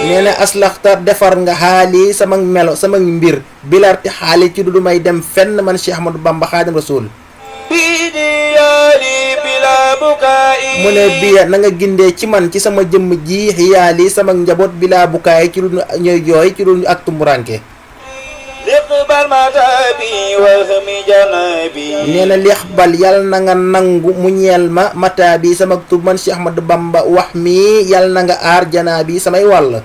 nee na aslaxta defar nga xaali sama melo sama mbir bilarti xaali ci du may dem fenn man Cheikh Ahmadou Bamba Xaadim Rasul mu ne biya na nga gindee ci man ci sama jëmm ji xiyaali sama njaboot bilaa bukaay ci lu ñooy jooy ci lu ak tumuranke nee na leex bal yàlla na nga nangu mu ñeel ma mata bi sama tub man Cheikh Ahmadou Bamba wax mi yàlla na nga aar janaa bi samay wàll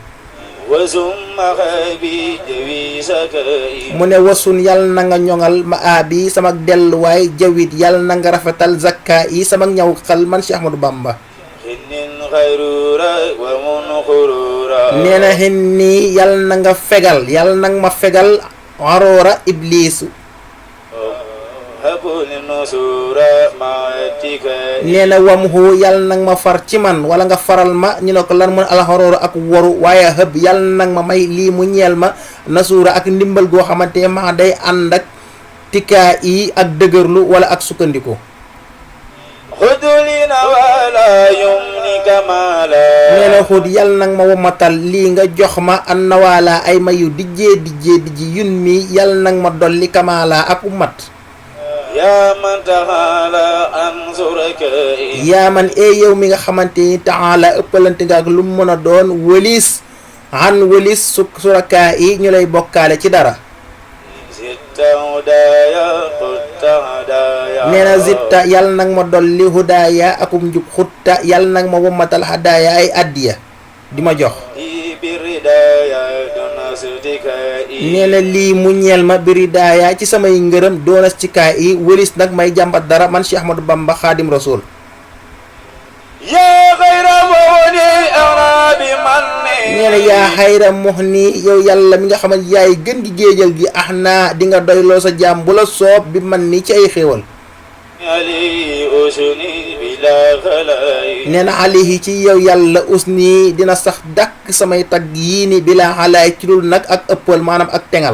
mu ne wasun yàlla na nga ñoŋal ma aabi sama delluwaay jawit yàlla na nga rafetal zakka yi sama ñaw xal man Cheikh Ahmadou Bamba nee na xin nii yàlla na nga fegal yàlla na nga ma fegal aroora ibliisu nee na wamhu yàlla nag ma far ci man wala nga faral ma ñu ne ko lan mun alxaroora ak waru waaye xëb yàlla nag ma may lii mu ñeel ma nasuura ak ndimbal goo xamante ma day ànd ak tikkaa yi ak dëgërlu wala ak sukkandiku nee na xut yàlla nag ma womatal lii nga jox ma an nawaala ay mayu dijjee yun mi yàlla nag ma dolli kamaala ak umat yaa man yow mi nga xamante ni taala ëppalante nga ak lu mu mën a doon wëlis surakaa yi ñu lay bokkaale ci dara nee na zitta yàlla nag ma dolli hudaaya akum njub xutta yàlla nag ma wommatal hadaaya ay addiya di ma jox nee na lii mu ñeel ma biridaaya ci samay ngërëm doonas ci kaay yi wëlis nag may jàmbat dara man Cheikh Ahmadou Bamba Xaadim Rasul nee na yaa xayra muxni yow yàlla mi nga xamante yaay gën gi géejal gi ax naa di nga doyloo sa jaam bu la soob bi man ni ci ay xéewal nee na alayhi ci yow yàlla usni dina sax dàkk samay tagg yii ni bilaa xalaay ci dul nag ak ëppal maanaam ak tengal